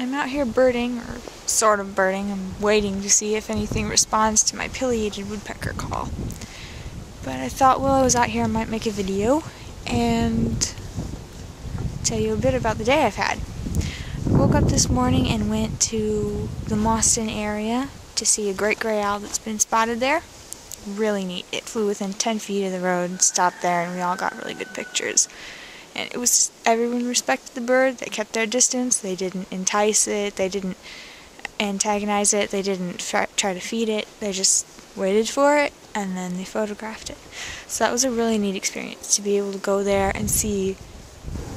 I'm out here birding, or sort of birding. I'm waiting to see if anything responds to my pileated woodpecker call. But I thought while I was out here I might make a video and tell you a bit about the day I've had. I woke up this morning and went to the Moston area to see a great gray owl that's been spotted there. Really neat. It flew within 10 feet of the road, stopped there, and we all got really good pictures. And it was, everyone respected the bird. They kept their distance. They didn't entice it. They didn't antagonize it. They didn't try to feed it. They just waited for it, and then they photographed it. So that was a really neat experience, to be able to go there and see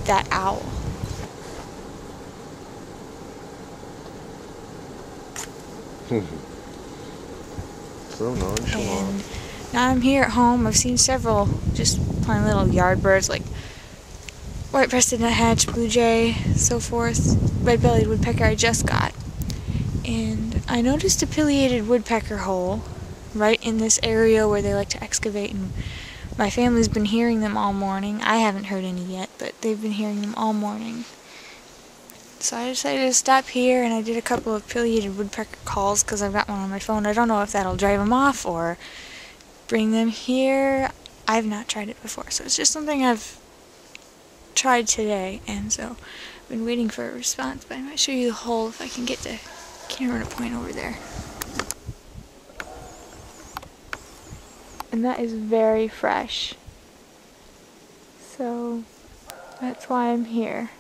that owl. So nonchalant. And now I'm here at home. I've seen several just plain little yard birds like white-breasted nuthatch, blue jay, so forth. Red-bellied woodpecker I just got. And I noticed a pileated woodpecker hole right in this area where they like to excavate, and my family's been hearing them all morning. I haven't heard any yet, but they've been hearing them all morning. So I decided to stop here, and I did a couple of pileated woodpecker calls because I've got one on my phone. I don't know if that'll drive them off or bring them here. I've not tried it before, so it's just something I've tried today, and so I've been waiting for a response. But I might show you the hole if I can get the camera to point over there. And that is very fresh, so that's why I'm here.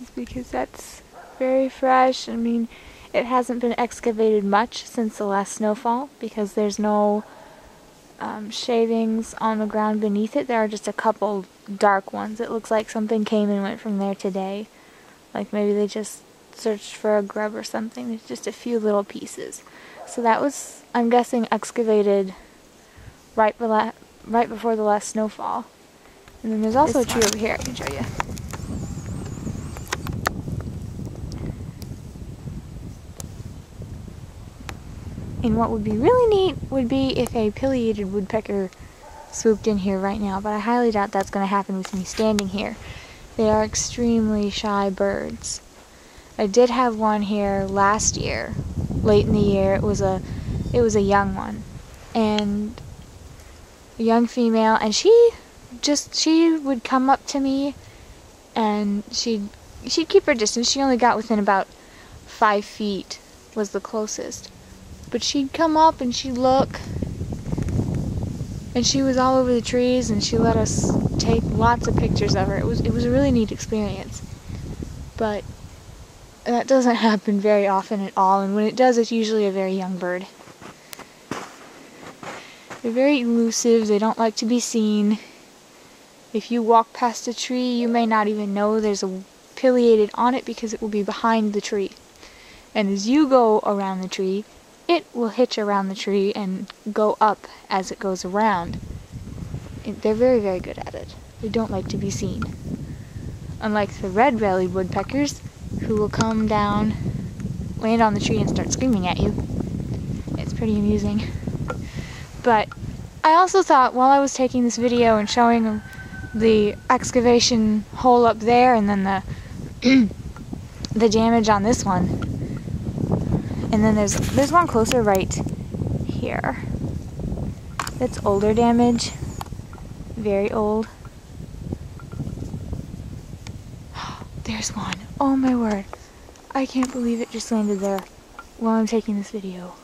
It's because that's very fresh. I mean, it hasn't been excavated much since the last snowfall because there's no shavings on the ground beneath it. There are just a couple dark ones. It looks like something came and went from there today. Like maybe they just searched for a grub or something. There's just a few little pieces. So that was, I'm guessing, excavated right before the last snowfall. And then there's also a tree over here I can show you. And what would be really neat would be if a pileated woodpecker swooped in here right now, but I highly doubt that's going to happen with me standing here. They are extremely shy birds. I did have one here last year, late in the year. It was a young one, and a young female, and she would come up to me, and she'd keep her distance. She only got within about 5 feet was the closest. But she'd come up and she'd look, and she was all over the trees, and she let us take lots of pictures of her. It was a really neat experience. But that doesn't happen very often at all, and when it does, it's usually a very young bird. They're very elusive. They don't like to be seen. If you walk past a tree, you may not even know there's a pileated on it because it will be behind the tree. And as you go around the tree, it will hitch around the tree and go up as it goes around. They're very, very good at it. They don't like to be seen. Unlike the red-bellied woodpeckers, who will come down, land on the tree, and start screaming at you. It's pretty amusing. But I also thought, while I was taking this video and showing them the excavation hole up there, and then the damage on this one, and then there's one closer right here. That's older damage. Very old. There's one. Oh my word. I can't believe it just landed there while I'm taking this video.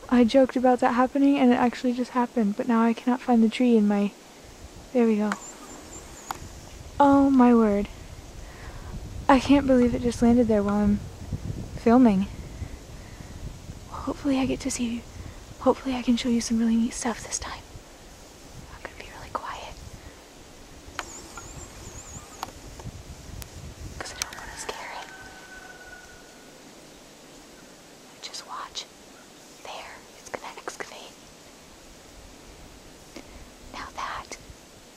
I joked about that happening, and it actually just happened, but now I cannot find the tree in my... There we go. Oh my word. I can't believe it just landed there while I'm filming. Well, hopefully I get to see you. Hopefully I can show you some really neat stuff this time. I'm gonna be really quiet, because I don't want to scare it. Just watch. There, it's gonna excavate. Now that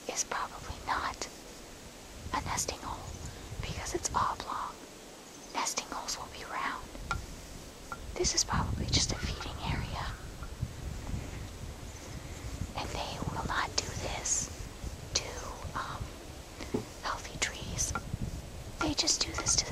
is probably not a nesting hole, because it's oblong. Nesting holes will be round. This is probably just a feeding area. And they will not do this to healthy trees. just do this to